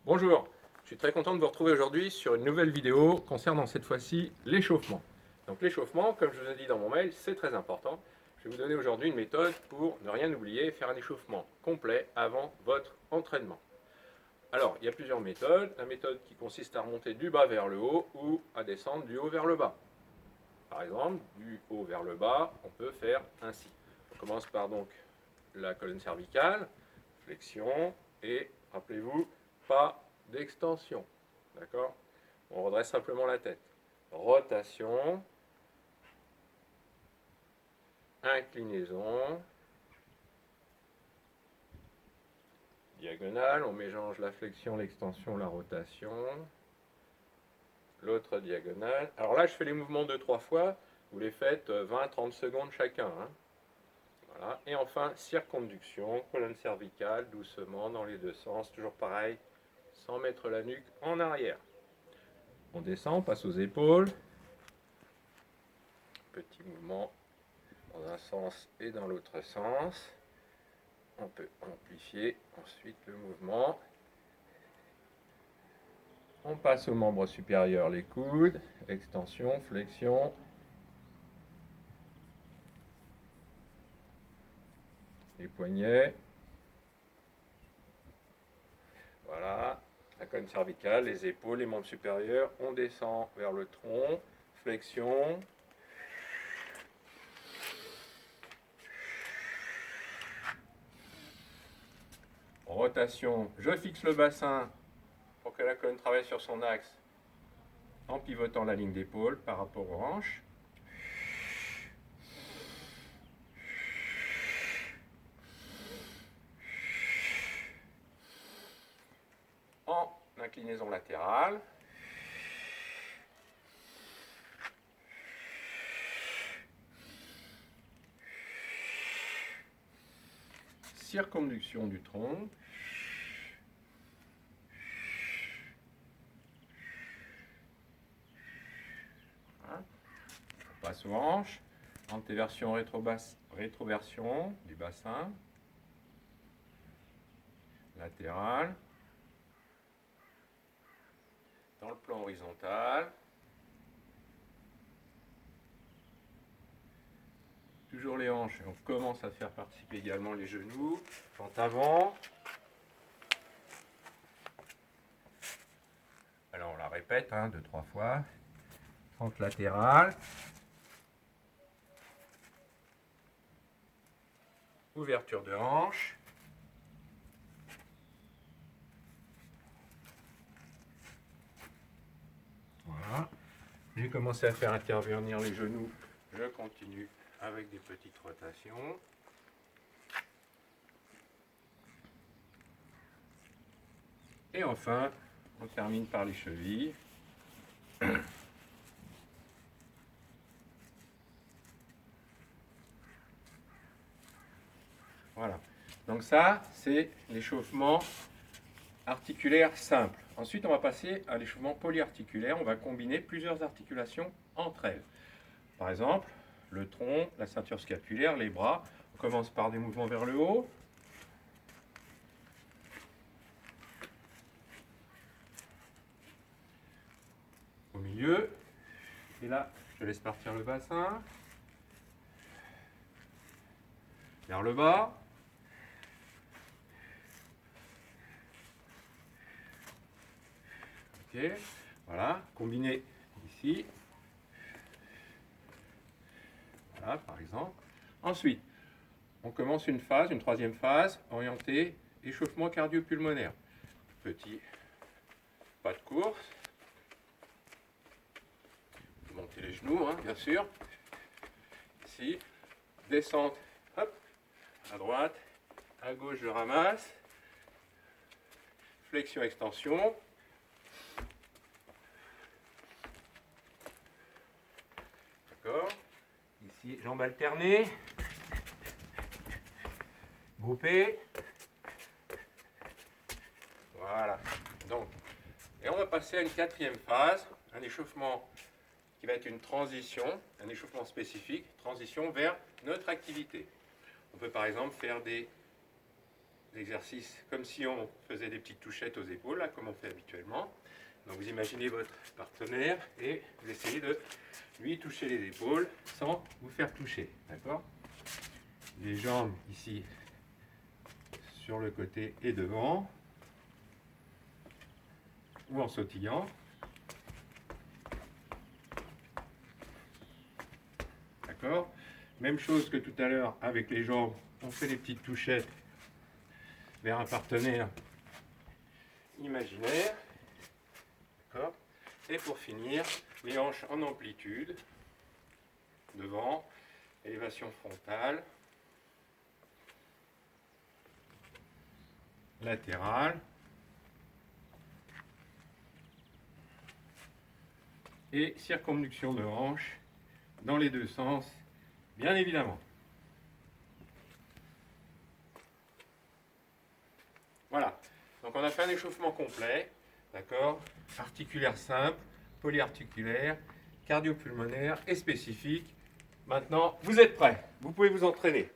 Bonjour, je suis très content de vous retrouver aujourd'hui sur une nouvelle vidéo concernant cette fois-ci l'échauffement. Donc l'échauffement, comme je vous ai dit dans mon mail, c'est très important. Je vais vous donner aujourd'hui une méthode pour ne rien oublier et faire un échauffement complet avant votre entraînement. Alors, il y a plusieurs méthodes. La méthode qui consiste à remonter du bas vers le haut ou à descendre du haut vers le bas. Par exemple, du haut vers le bas, on peut faire ainsi. On commence par donc la colonne cervicale, flexion et, rappelez-vous, pas d'extension. D'accord? On redresse simplement la tête. Rotation, inclinaison, diagonale, on mélange la flexion, l'extension, la rotation. L'autre diagonale. Alors là, je fais les mouvements 2-3 fois. Vous les faites 20-30 secondes chacun. Hein. Voilà. Et enfin, circonduction, colonne cervicale, doucement dans les deux sens. Toujours pareil, sans mettre la nuque en arrière. On descend, on passe aux épaules. Petit mouvement dans un sens et dans l'autre sens. On peut amplifier ensuite le mouvement. On passe aux membres supérieurs, les coudes, extension, flexion. Les poignets. Voilà, la colonne cervicale, les épaules, les membres supérieurs. On descend vers le tronc, flexion. Rotation, je fixe le bassin pour que la colonne travaille sur son axe en pivotant la ligne d'épaule par rapport aux hanches. En inclinaison latérale. Circonduction du tronc. Voilà. On passe aux hanches. Antéversion, rétroversion du bassin. Latéral. Dans le plan horizontal. Toujours les hanches, et on commence à faire participer également les genoux. Fente avant. Alors on la répète, 2-3 fois. Fente latérale. Ouverture de hanche. Voilà. J'ai commencé à faire intervenir les genoux. Je continue avec des petites rotations. Et enfin, on termine par les chevilles. Voilà. Donc ça, c'est l'échauffement articulaire simple. Ensuite, on va passer à l'échauffement polyarticulaire. On va combiner plusieurs articulations entre elles. Par exemple, le tronc, la ceinture scapulaire, les bras. On commence par des mouvements vers le haut. Au milieu. Et là, je laisse partir le bassin. Vers le bas. Ok, voilà, combiné ici. Voilà, par exemple. Ensuite, on commence une phase, une troisième phase, orientée échauffement cardio-pulmonaire. Petit pas de course. Montez les genoux, bien sûr. Ici, descente, hop, à droite, à gauche, je ramasse. Flexion, extension. D'accord. Ici, jambes alternées. Groupées. Voilà. Donc, et on va passer à une quatrième phase, un échauffement qui va être une transition, un échauffement spécifique, transition vers notre activité. On peut par exemple faire des l'exercice comme si on faisait des petites touchettes aux épaules, là, comme on fait habituellement. Donc vous imaginez votre partenaire et vous essayez de lui toucher les épaules sans vous faire toucher. D'accord? Les jambes ici sur le côté et devant, ou en sautillant. D'accord? Même chose que tout à l'heure avec les jambes, on fait des petites touchettes vers un partenaire imaginaire. D'accord? Et pour finir, les hanches en amplitude, devant, élévation frontale, latérale, et circonduction de hanche dans les deux sens, bien évidemment. Voilà, donc on a fait un échauffement complet, d'accord, articulaire simple, polyarticulaire, cardiopulmonaire et spécifique. Maintenant, vous êtes prêts, vous pouvez vous entraîner.